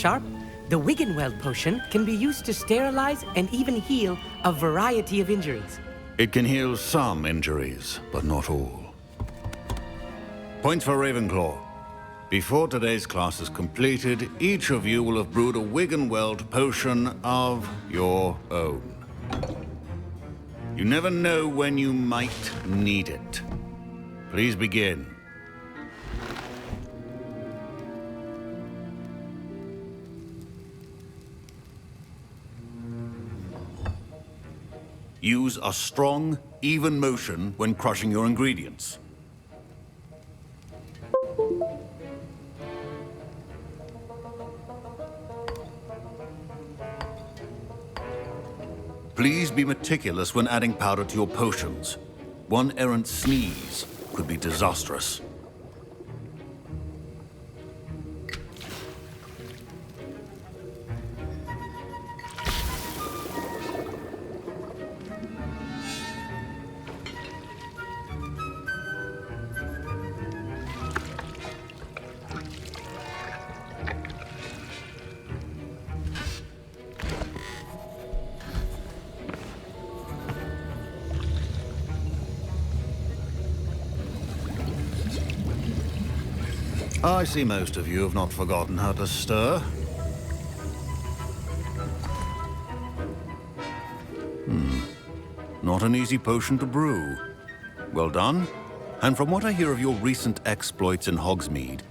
sharp, the Wiggenweld potion can be used to sterilize and even heal a variety of injuries. It can heal some injuries, but not all. Points for Ravenclaw. Before today's class is completed, each of you will have brewed a Wiggenweld potion of your own. You never know when you might need it. Please begin. Use a strong, even motion when crushing your ingredients. Please be meticulous when adding powder to your potions. One errant sneeze could be disastrous. I see most of you have not forgotten how to stir. Not an easy potion to brew. Well done. And from what I hear of your recent exploits in Hogsmeade,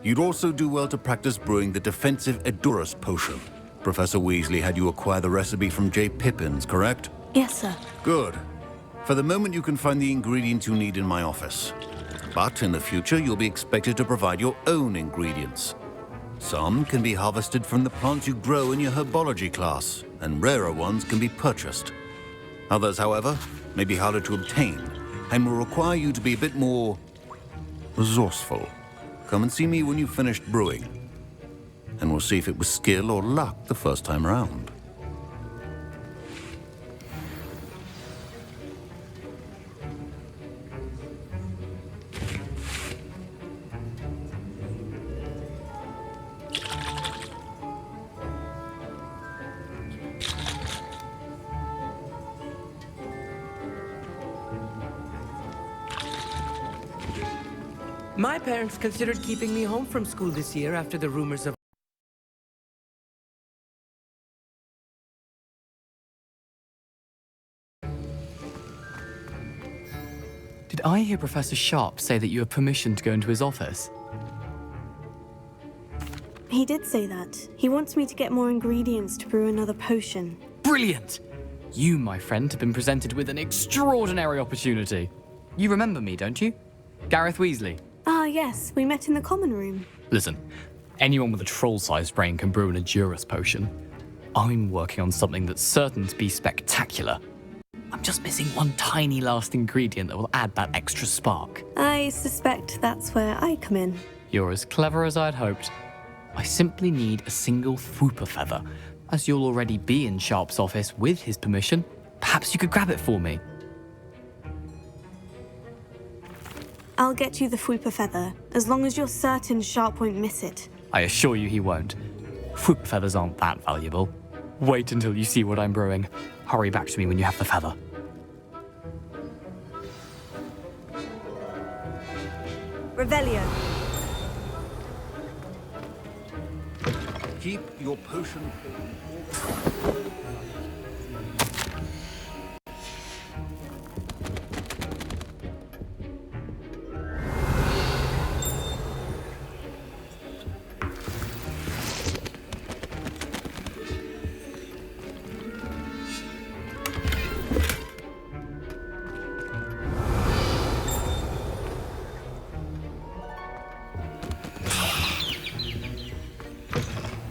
you'd also do well to practice brewing the defensive Edurus potion. Professor Weasley had you acquire the recipe from J. Pippins, correct? Yes, sir. Good. For the moment, you can find the ingredients you need in my office. But in the future, you'll be expected to provide your own ingredients. Some can be harvested from the plants you grow in your herbology class, and rarer ones can be purchased. Others, however, may be harder to obtain, and will require you to be a bit more resourceful. Come and see me when you've finished brewing, and we'll see if it was skill or luck the first time around. My parents considered keeping me home from school this year after the rumors of... Did I hear Professor Sharp say that you have permission to go into his office? He did say that. He wants me to get more ingredients to brew another potion. Brilliant! You, my friend, have been presented with an extraordinary opportunity. You remember me, don't you? Gareth Weasley. Ah, yes. We met in the common room. Listen, anyone with a troll-sized brain can brew an Edurus potion. I'm working on something that's certain to be spectacular. I'm just missing one tiny last ingredient that will add that extra spark. I suspect that's where I come in. You're as clever as I'd hoped. I simply need a single whooper feather. As you'll already be in Sharp's office with his permission, perhaps you could grab it for me. I'll get you the Fwooper feather, as long as you're certain Sharp won't miss it. I assure you he won't. Whooper feathers aren't that valuable. Wait until you see what I'm brewing. Hurry back to me when you have the feather. Revelio. Keep your potion...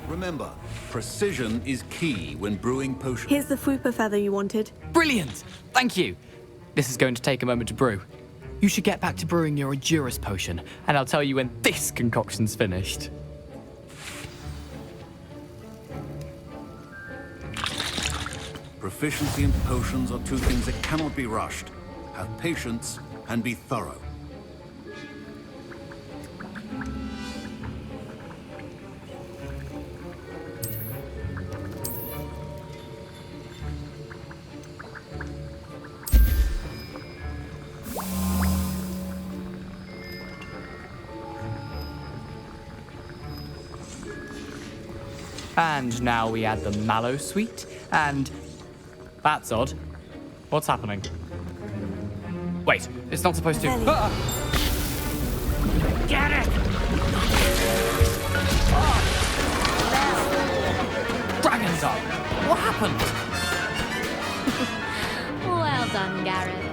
Remember, precision is key when brewing potions. Here's the Fwooper feather you wanted. Brilliant! Thank you! This is going to take a moment to brew. You should get back to brewing your Edurus potion, and I'll tell you when this concoction's finished. Proficiency in potions are two things that cannot be rushed. Have patience and be thorough. And now we add the mallow sweet, and that's odd. What's happening? Wait, it's not supposed to. Ah! Get it! Dragons up! What happened? Well done, Gareth.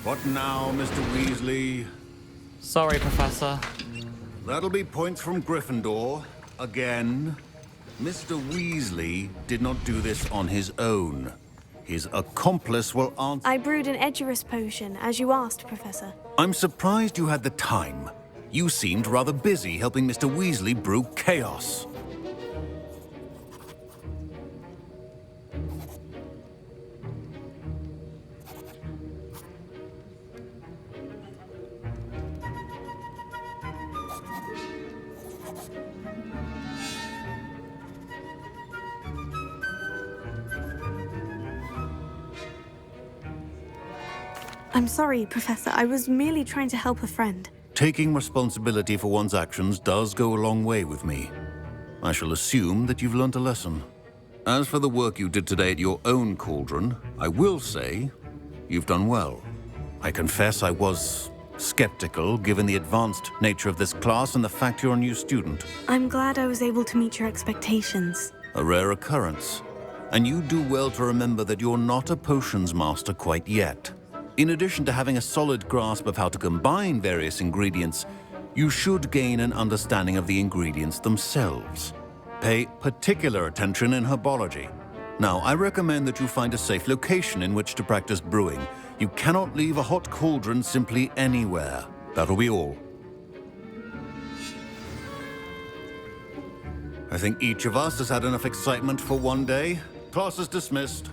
What now, Mr. Weasley? Sorry, Professor. That'll be points from Gryffindor. Again. Mr. Weasley did not do this on his own. His accomplice will answer. I brewed an Edurus potion, as you asked, Professor. I'm surprised you had the time. You seemed rather busy helping Mr. Weasley brew chaos. I'm sorry, Professor. I was merely trying to help a friend. Taking responsibility for one's actions does go a long way with me. I shall assume that you've learnt a lesson. As for the work you did today at your own cauldron, I will say you've done well. I confess I was skeptical given the advanced nature of this class and the fact you're a new student. I'm glad I was able to meet your expectations. A rare occurrence. And you do well to remember that you're not a potions master quite yet. In addition to having a solid grasp of how to combine various ingredients, you should gain an understanding of the ingredients themselves. Pay particular attention in herbology. Now, I recommend that you find a safe location in which to practice brewing. You cannot leave a hot cauldron simply anywhere. That'll be all. I think each of us has had enough excitement for one day. Class is dismissed.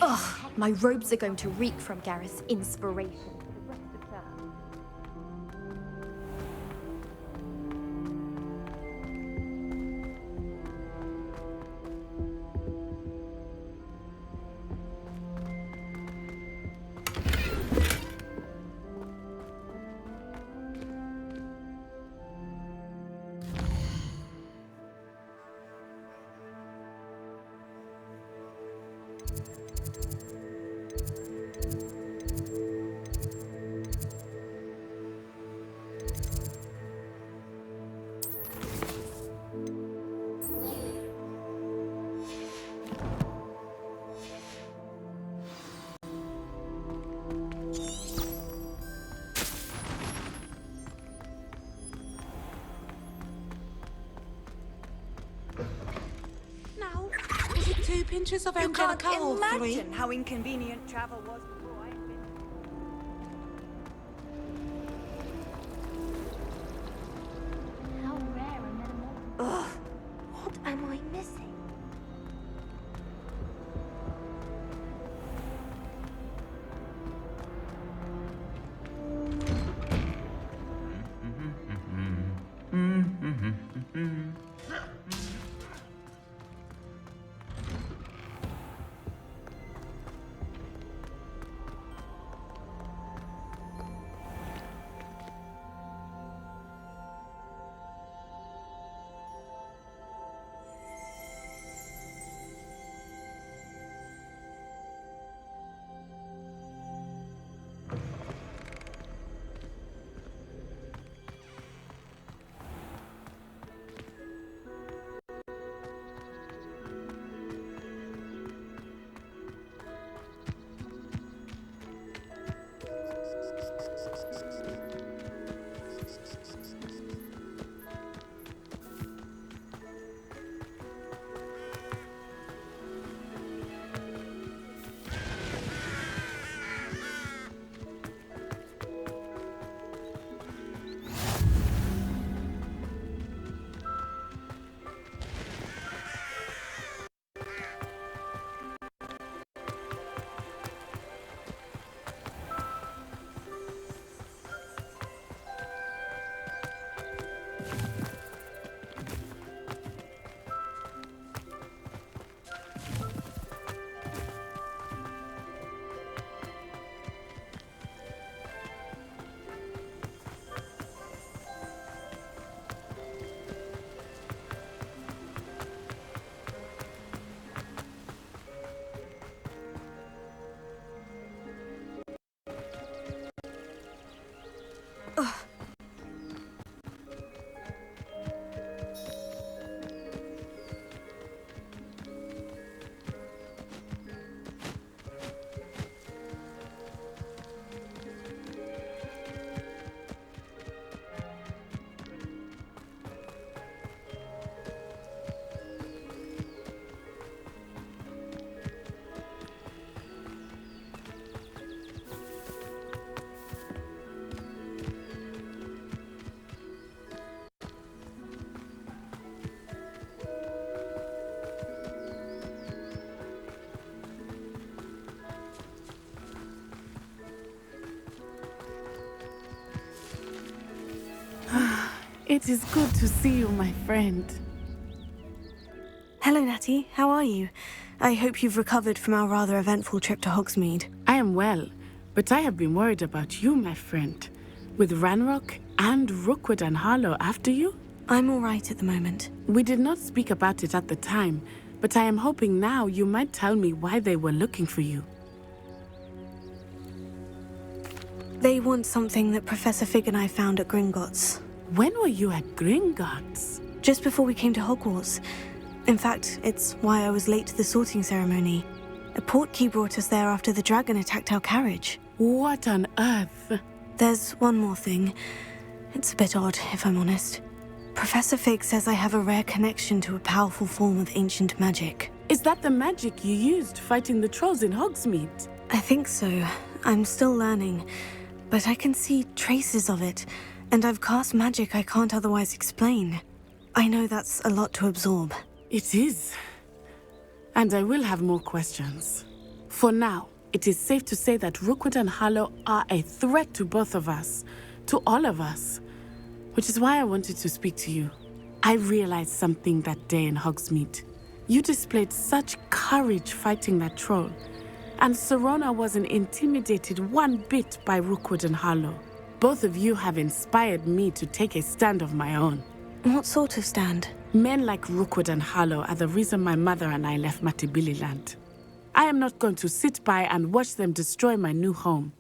Ugh, my robes are going to reek from Gareth's inspiration. Now, is it 2 pinches of You can't Angelica or 3? imagine how inconvenient travel was before I invented. How rare and minimal. Ugh, what am I missing? It is good to see you, my friend. Hello, Natty. How are you? I hope you've recovered from our rather eventful trip to Hogsmeade. I am well, but I have been worried about you, my friend. With Ranrock and Rookwood and Harlow after you? I'm all right at the moment. We did not speak about it at the time, but I am hoping now you might tell me why they were looking for you. They want something that Professor Fig and I found at Gringotts. When were you at Gringotts? Just before we came to Hogwarts. In fact, it's why I was late to the sorting ceremony. A portkey brought us there after the dragon attacked our carriage. What on earth? There's one more thing. It's a bit odd, if I'm honest. Professor Fig says I have a rare connection to a powerful form of ancient magic. Is that the magic you used fighting the trolls in Hogsmeade? I think so. I'm still learning, but I can see traces of it, and I've cast magic I can't otherwise explain. I know that's a lot to absorb. It is. And I will have more questions. For now, it is safe to say that Rookwood and Harlow are a threat to both of us, to all of us, which is why I wanted to speak to you. I realized something that day in Hogsmeade. You displayed such courage fighting that troll, and Serona wasn't intimidated one bit by Rookwood and Harlow. Both of you have inspired me to take a stand of my own. What sort of stand? Men like Rookwood and Harlow are the reason my mother and I left Matabeleland. I am not going to sit by and watch them destroy my new home.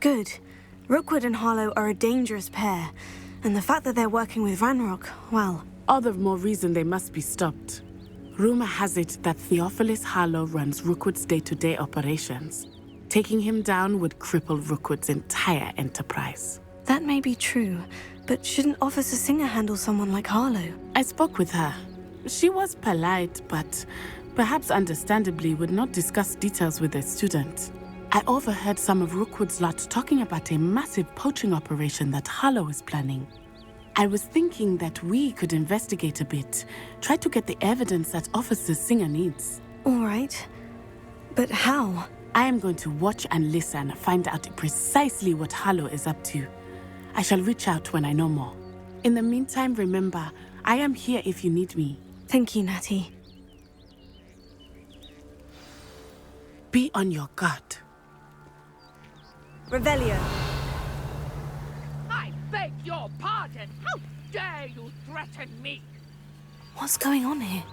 Good. Rookwood and Harlow are a dangerous pair, and the fact that they're working with Ranrock, well... All the more reason they must be stopped. Rumor has it that Theophilus Harlow runs Rookwood's day-to-day operations. Taking him down would cripple Rookwood's entire enterprise. That may be true, but shouldn't Officer Singer handle someone like Harlow? I spoke with her. She was polite, but perhaps understandably would not discuss details with a student. I overheard some of Rookwood's lot talking about a massive poaching operation that Harlow is planning. I was thinking that we could investigate a bit, try to get the evidence that Officer Singer needs. All right. But how? I am going to watch and listen, find out precisely what Harlow is up to. I shall reach out when I know more. In the meantime, remember, I am here if you need me. Thank you, Natty. Be on your guard. Revelio. I beg your pardon. How dare you threaten me? What's going on here?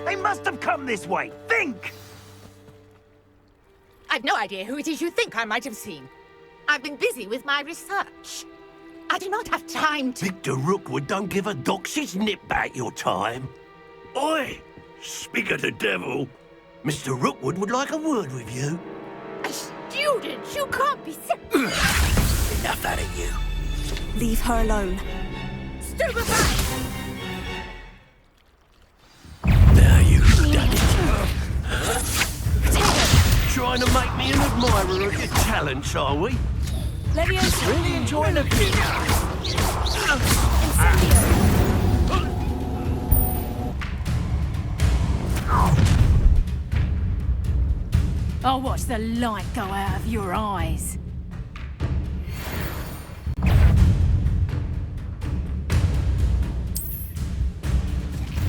They must have come this way. Think! I've no idea who it is you think I might have seen. I've been busy with my research. I do not have time to... Victor Rookwood don't give a doxy's nip back your time. Oi! Speak of the devil. Mr. Rookwood would like a word with you. A student? You can't be... Enough out of you. Leave her alone. Stupefy! Now you've done it. Trying to make me an admirer of your talents, are we? Leviosa. Really enjoying the view. I'll watch the light go out of your eyes.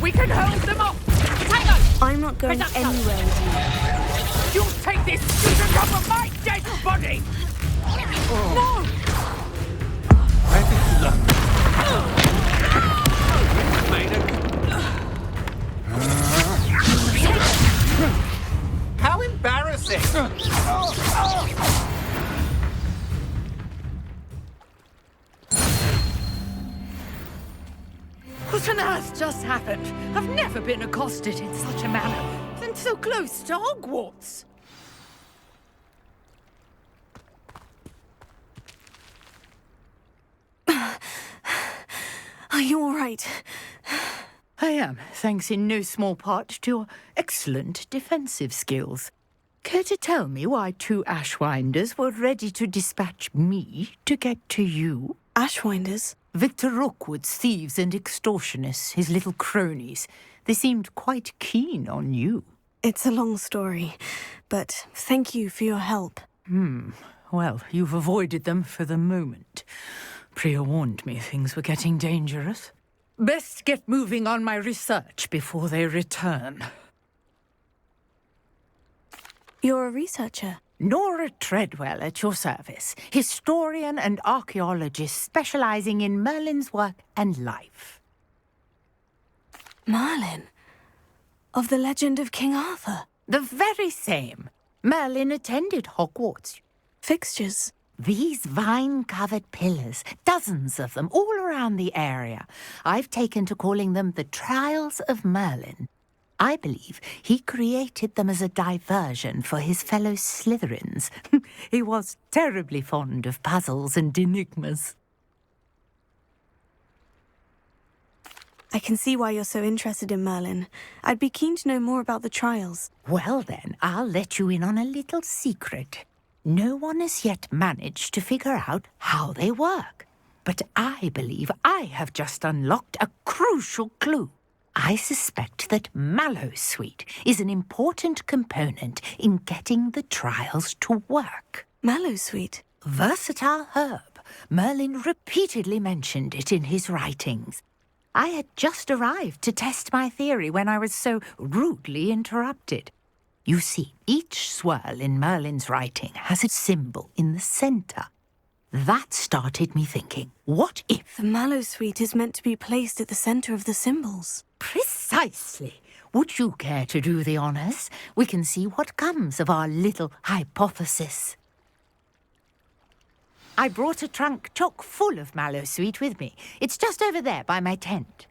We can hold them off! Hang on! I'm not going Production. anywhere with you. You'll take this student off of my dead body! No! How embarrassing! What on earth just happened? I've never been accosted in such a manner, and so close to Hogwarts. Are you all right? I am, thanks in no small part to your excellent defensive skills. Care to tell me why 2 Ashwinders were ready to dispatch me to get to you? Ashwinders? Victor Rookwood's thieves and extortionists, his little cronies. They seemed quite keen on you. It's a long story, but thank you for your help. Well, you've avoided them for the moment. Priya warned me things were getting dangerous. Best get moving on my research before they return. You're a researcher? Nora Treadwell at your service, historian and archaeologist specializing in Merlin's work and life. Merlin? Of the legend of King Arthur? The very same. Merlin attended Hogwarts. Fixtures? These vine-covered pillars, dozens of them, all around the area. I've taken to calling them the Trials of Merlin. I believe he created them as a diversion for his fellow Slytherins. He was terribly fond of puzzles and enigmas. I can see why you're so interested in Merlin. I'd be keen to know more about the trials. Well then, I'll let you in on a little secret. No one has yet managed to figure out how they work. But I believe I have just unlocked a crucial clue. I suspect that mallowsweet is an important component in getting the trials to work. Mallowsweet? Versatile herb. Merlin repeatedly mentioned it in his writings. I had just arrived to test my theory when I was so rudely interrupted. You see, each swirl in Merlin's writing has a symbol in the centre. That started me thinking, what if... The mallowsweet is meant to be placed at the centre of the symbols. Precisely. Would you care to do the honours? We can see what comes of our little hypothesis. I brought a trunk chock full of mallowsweet with me. It's just over there by my tent.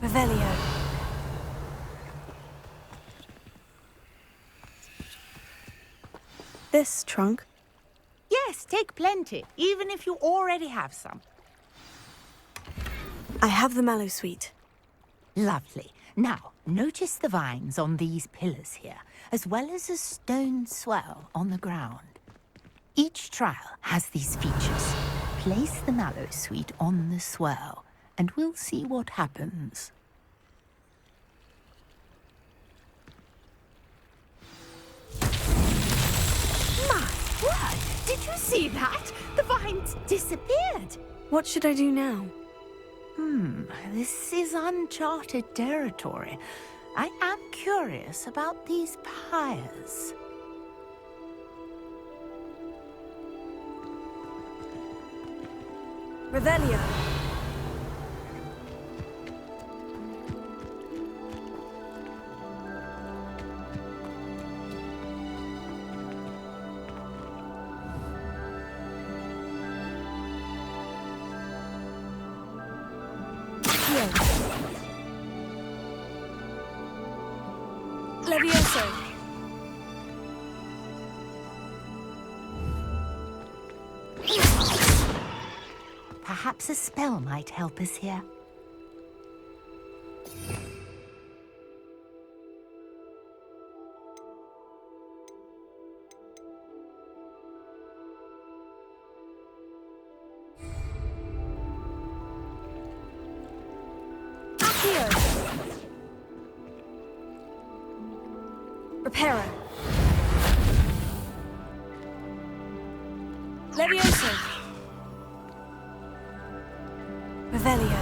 Revelio. This trunk? Yes, take plenty, even if you already have some. I have the mallowsweet. Lovely. Now, notice the vines on these pillars here, as well as a stone swell on the ground. Each trial has these features. Place the mallowsweet on the swell, and we'll see what happens. My word! Did you see that? The vines disappeared. What should I do now? This is uncharted territory. I am curious about these pyres. Revelio. Levioso. Perhaps a spell might help us here. Reparo. Levioso. Revelio.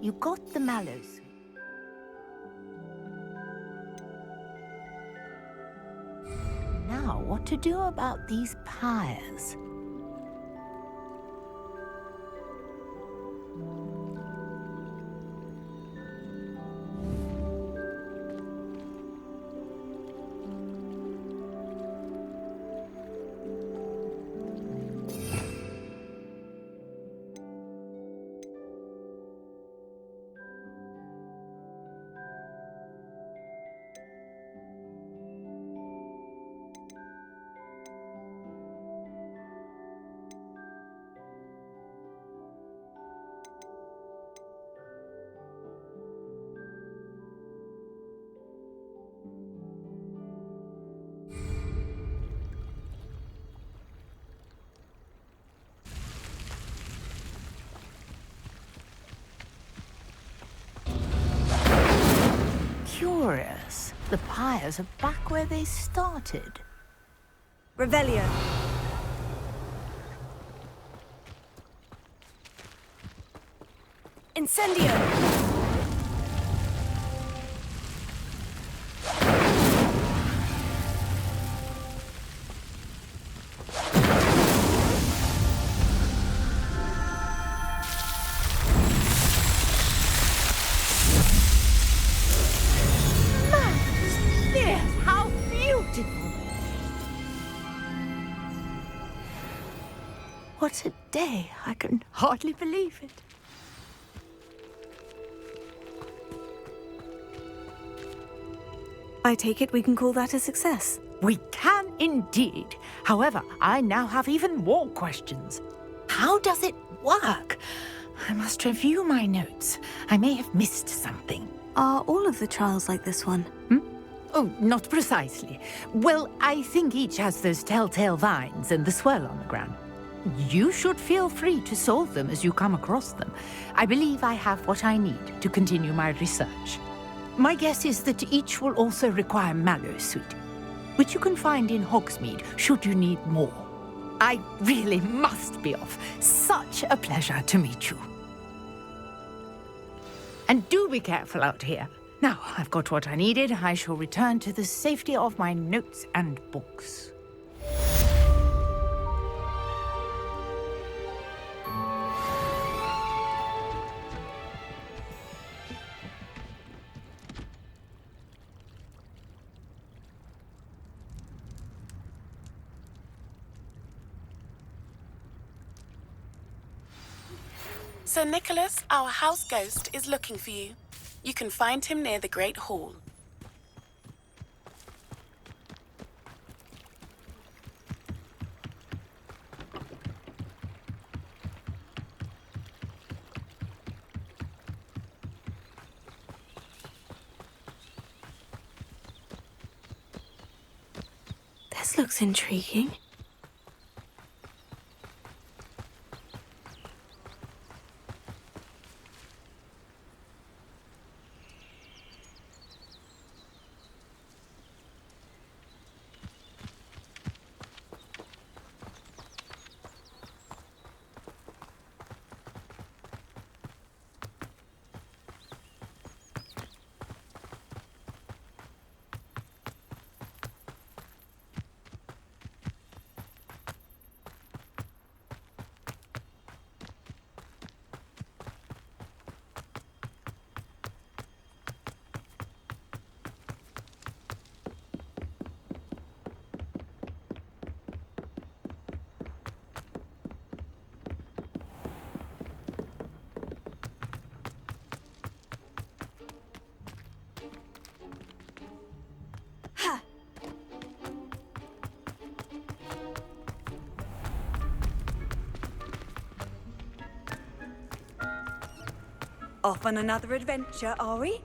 You got the mallows. Now, what to do about these pyres? the pyres are back where they started. Revelio. Incendio. How beautiful! What a day! I can hardly believe it. I take it we can call that a success. We can indeed. However, I now have even more questions. How does it work? I must review my notes. I may have missed something. Are all of the trials like this one? Oh, not precisely. Well, I think each has those telltale vines and the swirl on the ground. You should feel free to solve them as you come across them. I believe I have what I need to continue my research. My guess is that each will also require mallow sweet, which you can find in Hogsmeade should you need more. I really must be off. Such a pleasure to meet you. And do be careful out here. Now, I've got what I needed. I shall return to the safety of my notes and books. Sir Nicholas, our house ghost, is looking for you. You can find him near the Great Hall. This looks intriguing. Off on another adventure, are we?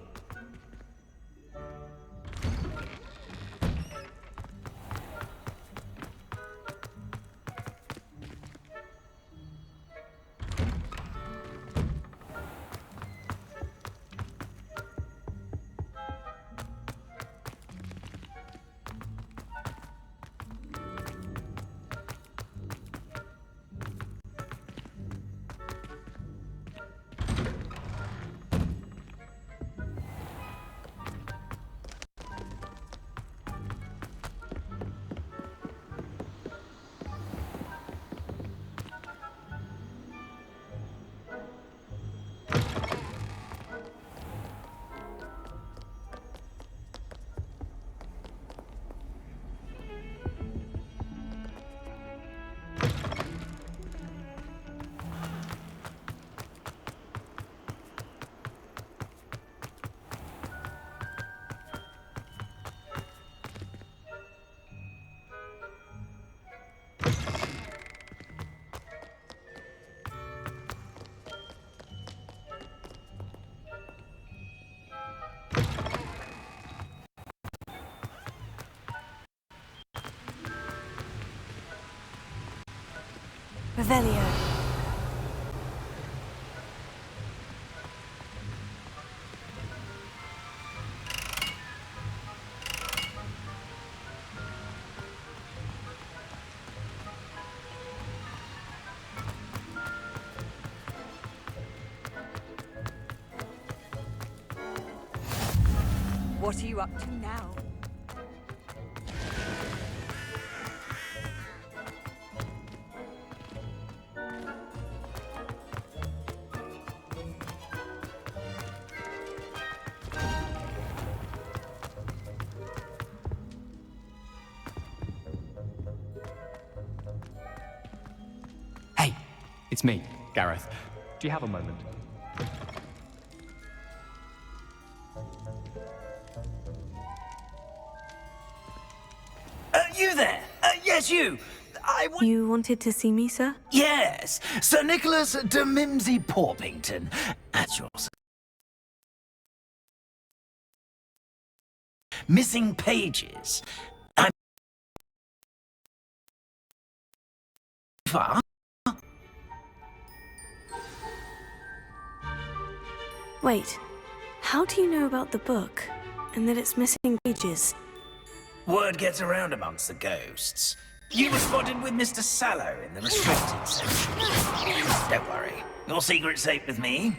Revelio. What are you up to now? Hey, it's me, Gareth. Do you have a moment? You there? Yes, you. You wanted to see me, sir? Yes, Sir Nicholas de Mimsy Porpington. At your missing pages. I'm far. Wait, how do you know about the book and that it's missing pages? Word gets around amongst the ghosts. You were spotted with Mr. Sallow in the restricted section. Don't worry, your secret's safe with me.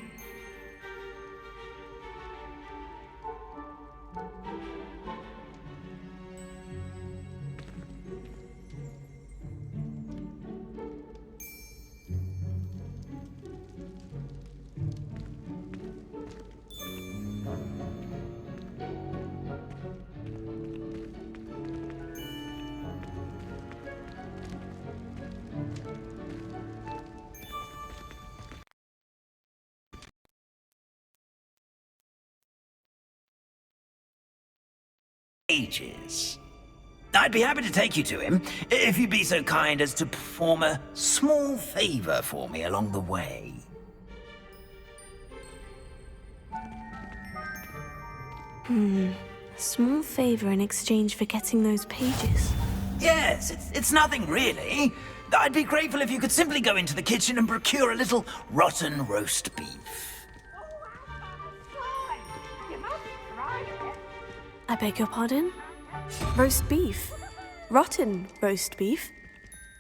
Ages. I'd be happy to take you to him, if you'd be so kind as to perform a small favor for me along the way. Small favor in exchange for getting those pages. Yes, it's nothing really. I'd be grateful if you could simply go into the kitchen and procure a little rotten roast beef. I beg your pardon? Roast beef? Rotten roast beef?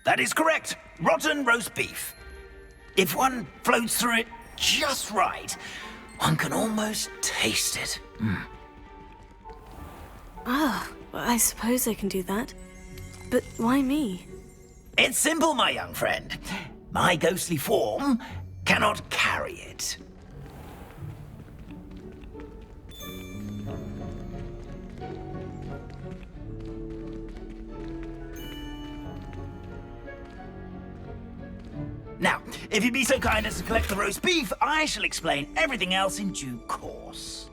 That is correct. Rotten roast beef. If one floats through it just right, one can almost taste it. Ah, I suppose I can do that. But why me? It's simple, my young friend. My ghostly form cannot carry it. Now, if you'd be so kind as to collect the roast beef, I shall explain everything else in due course.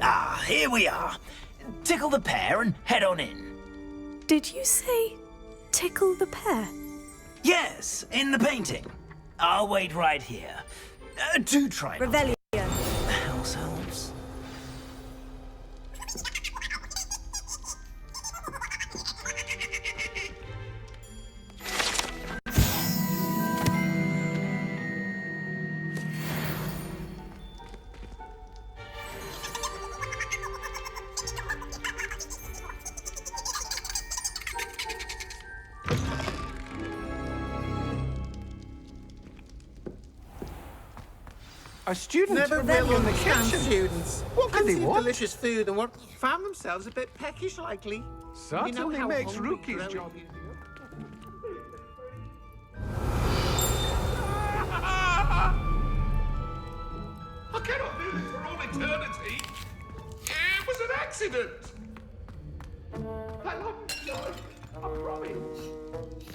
Ah, here we are. Tickle the pear and head on in. Did you say tickle the pear? Yes, in the painting. I'll wait right here. Do try not Revelio. to ourselves. A student Never really will in the understand kitchen. students. What can they Fancy want? delicious food and what found themselves a bit peckish likely. Certainly how makes hungry Rookie's grow- job I cannot do this for all eternity. It was an accident. I love you guys. I promise.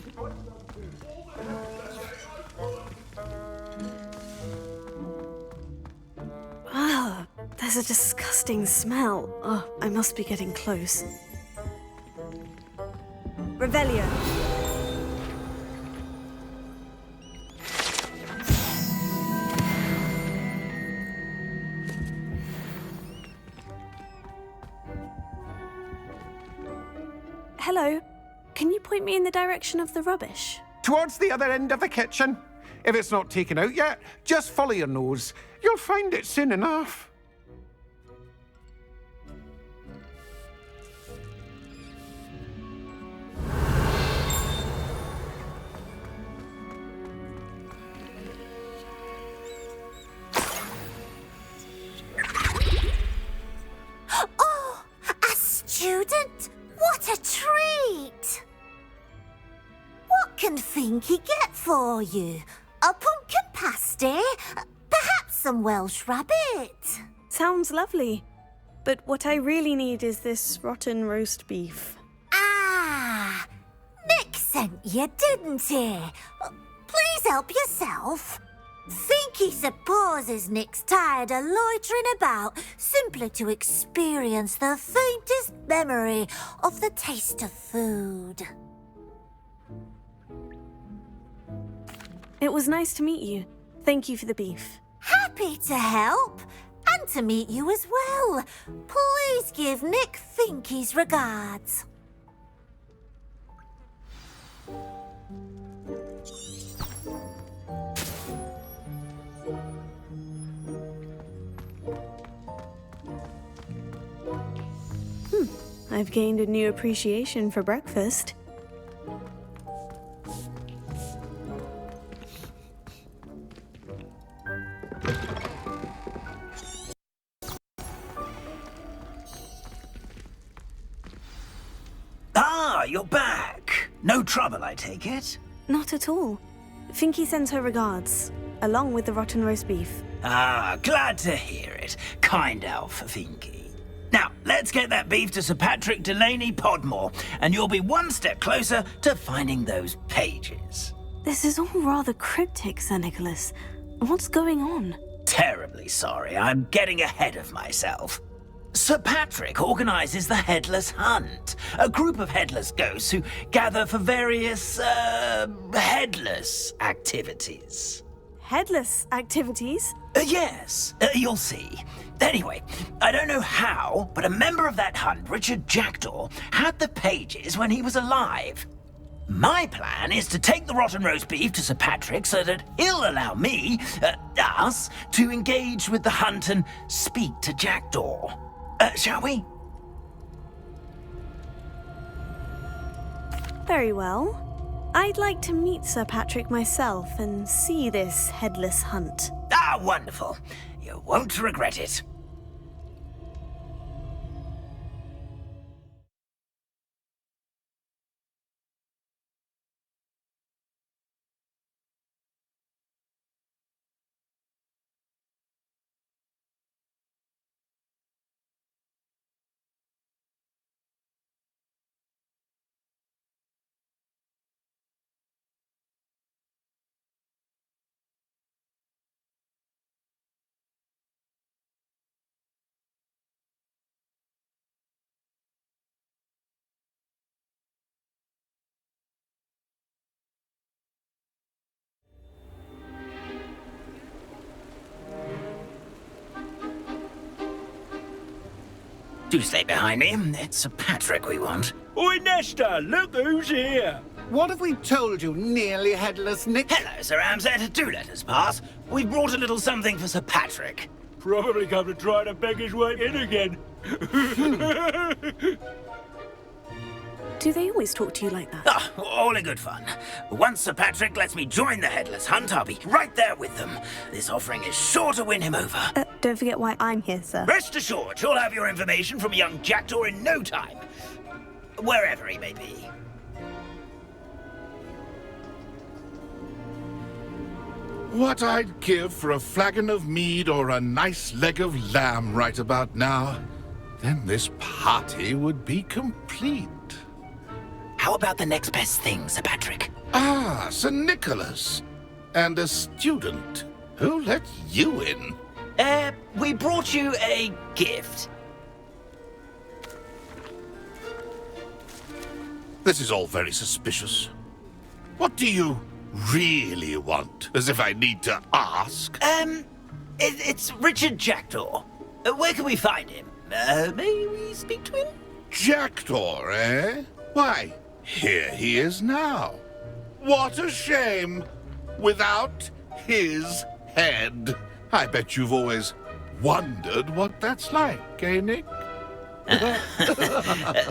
If I don't do all the help that day, I would. Ah, there's a disgusting smell. Oh, I must be getting close. Revelio. Hello. Can you point me in the direction of the rubbish? Towards the other end of the kitchen. If it's not taken out yet, just follow your nose. You'll find it soon enough. can Finky get for you? A pumpkin pasty? Perhaps some Welsh rabbit? Sounds lovely. But what I really need is this rotten roast beef. Ah, Nick sent you, didn't he? Please help yourself. Finky supposes Nick's tired of loitering about simply to experience the faintest memory of the taste of food. It was nice to meet you. Thank you for the beef. Happy to help, and to meet you as well. Please give Nick Finky's regards. I've gained a new appreciation for breakfast. Ah, you're back. No trouble, I take it? Not at all. Finky sends her regards, along with the rotten roast beef. Ah, glad to hear it. Kind elf, Finky. Now, let's get that beef to Sir Patrick Delaney Podmore, and you'll be one step closer to finding those pages. This is all rather cryptic, Sir Nicholas. What's going on? Terribly sorry, I'm getting ahead of myself. Sir Patrick organises the Headless Hunt, a group of headless ghosts who gather for various, headless activities. Headless activities? Yes, you'll see. Anyway, I don't know how, but a member of that hunt, Richard Jackdaw, had the pages when he was alive. My plan is to take the rotten roast beef to Sir Patrick so that he'll allow me, us, to engage with the hunt and speak to Jackdaw. Shall we? Very well. I'd like to meet Sir Patrick myself and see this headless hunt. Ah, wonderful. You won't regret it. Do stay behind me. It's Sir Patrick we want. Oi, Nesta, look who's here. What have we told you, nearly headless Nick? Hello, Sir Ramsett. Do let us pass. We've brought a little something for Sir Patrick. Probably come to try to beg his way in again. Do they always talk to you like that? Ah, all in good fun. Once Sir Patrick lets me join the Headless Hunt, I'll be right there with them. This offering is sure to win him over. Don't forget why I'm here, sir. Rest assured, you'll have your information from young Jackdaw in no time. Wherever he may be. What I'd give for a flagon of mead or a nice leg of lamb right about now. Then this party would be complete. How about the next best thing, Sir Patrick? Ah, Sir Nicholas. And a student. Who let you in? We brought you a gift. This is all very suspicious. What do you really want? As if I need to ask. It's Richard Jackdaw. Where can we find him? May we speak to him? Jackdaw, eh? Why, here he is now. What a shame. Without his head. I bet you've always wondered what that's like, eh, Nick?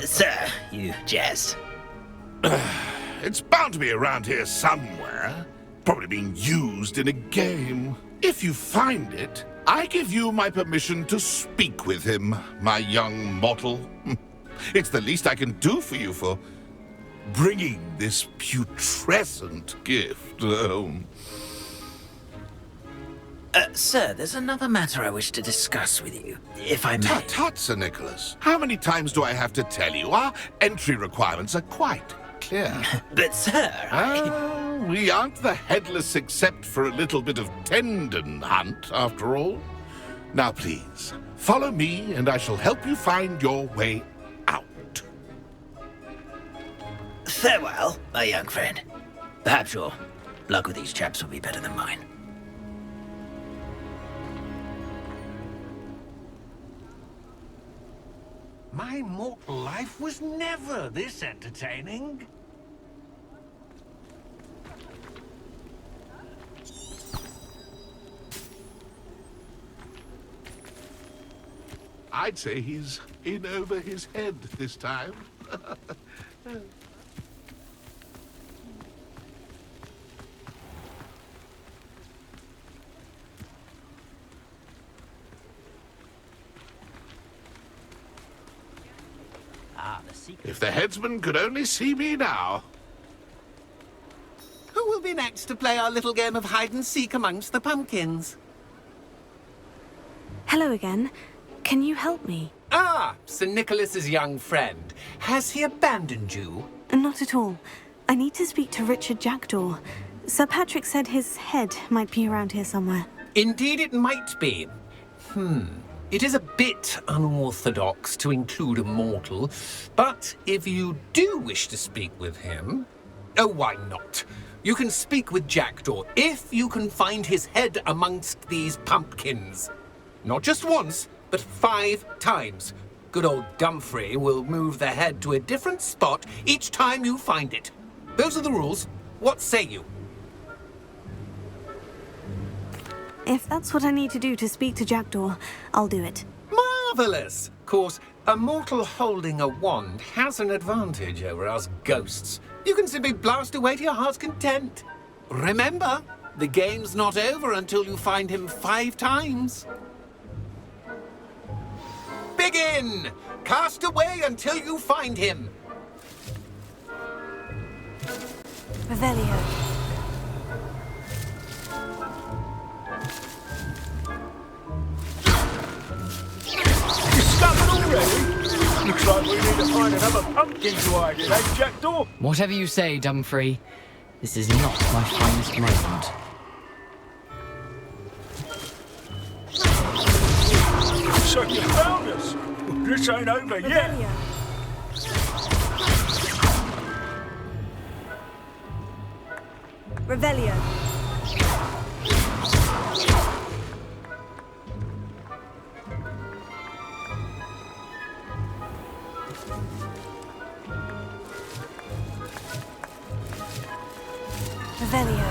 Sir, you jest. It's bound to be around here somewhere. Probably being used in a game. If you find it, I give you my permission to speak with him, my young mortal. It's the least I can do for you for bringing this putrescent gift home. Sir, there's another matter I wish to discuss with you, if I may. Tut, tut, Sir Nicholas. How many times do I have to tell you? Our entry requirements are quite clear. But, sir, we aren't the headless except for a little bit of tendon hunt, after all. Now, please, follow me, and I shall help you find your way out. Farewell, my young friend. Perhaps your luck with these chaps will be better than mine. My mortal life was never this entertaining. I'd say he's in over his head this time. If the headsman could only see me now. Who will be next to play our little game of hide-and-seek amongst the pumpkins? Hello again. Can you help me? Ah, Sir Nicholas's young friend. Has he abandoned you? Not at all. I need to speak to Richard Jackdaw. Sir Patrick said his head might be around here somewhere. Indeed it might be. It is a bit unorthodox to include a mortal, but if you do wish to speak with him... Oh, why not? You can speak with Jackdaw if you can find his head amongst these pumpkins. Not just once, but 5 times. Good old Dumfrey will move the head to a different spot each time you find it. Those are the rules. What say you? If that's what I need to do to speak to Jackdaw, I'll do it. Marvellous! Of course, a mortal holding a wand has an advantage over us ghosts. You can simply blast away to your heart's content. Remember, the game's not over until you find him 5 times. Begin! Cast away until you find him. Revelio. Looks like we need to find another pumpkin to hide in, eh, Jackdaw? Whatever you say, Dumfrey. This is not my finest moment. So you found us. This ain't over yet. Revelio. Revelio.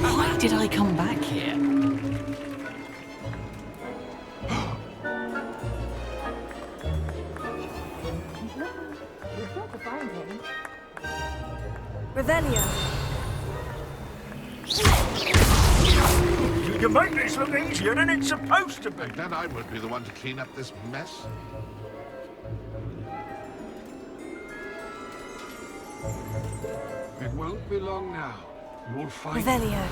Why did I come back here? Revelio. You can make this look easier than it's supposed to be. Then I won't be the one to clean up this mess. It won't be long now. You'll find... Revelio.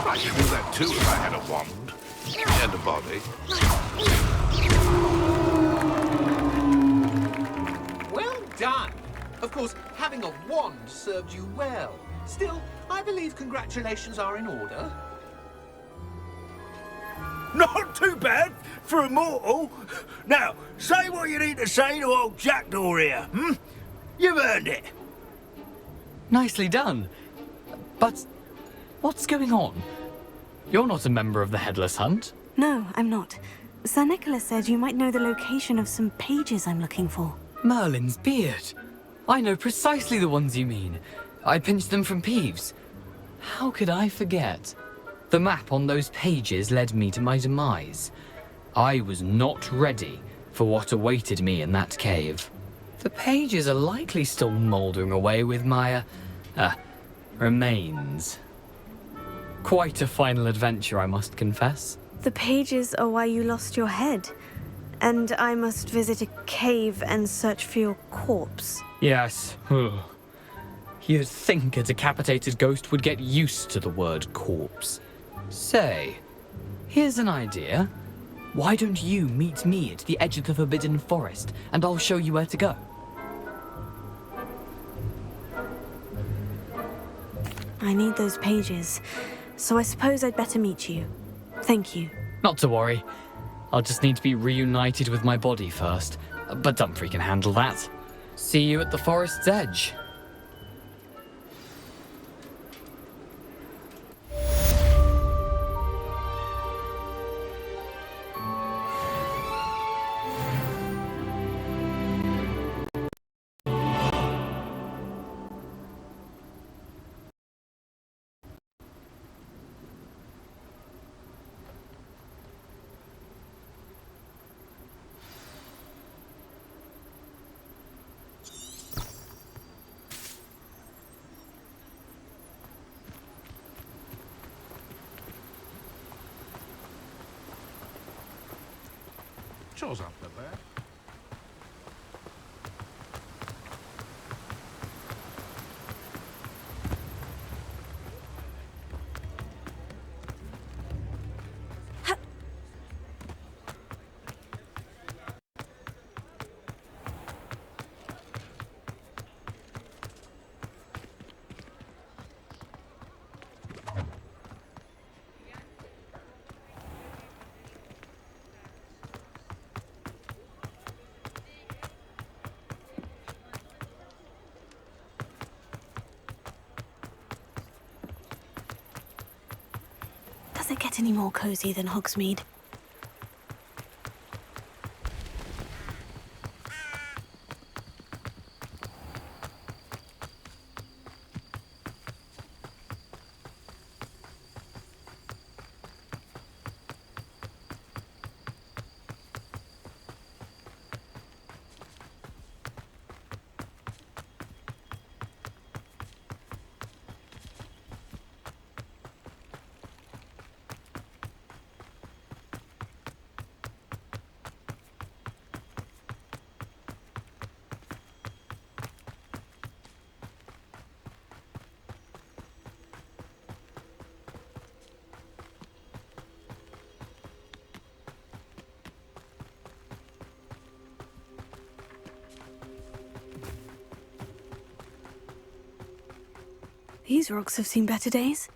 I could do that too if I had a wand. And a body. Well done. Of course, having a wand served you well. Still, I believe congratulations are in order. Not too bad for a mortal. Now, say what you need to say to old Jackdaw here, You've earned it. Nicely done. But what's going on? You're not a member of the Headless Hunt. No, I'm not. Sir Nicholas said you might know the location of some pages I'm looking for. Merlin's beard. I know precisely the ones you mean. I pinched them from Peeves. How could I forget? The map on those pages led me to my demise. I was not ready for what awaited me in that cave. The pages are likely still mouldering away with my, remains. Quite a final adventure, I must confess. The pages are why you lost your head. And I must visit a cave and search for your corpse. Yes. You'd think a decapitated ghost would get used to the word corpse. Say, here's an idea. Why don't you meet me at the edge of the Forbidden Forest, and I'll show you where to go? I need those pages, so I suppose I'd better meet you. Thank you. Not to worry. I'll just need to be reunited with my body first, but Dumfries can handle that. See you at the forest's edge. Chores up the bed. Does it get any more cozy than Hogsmeade? These rocks have seen better days.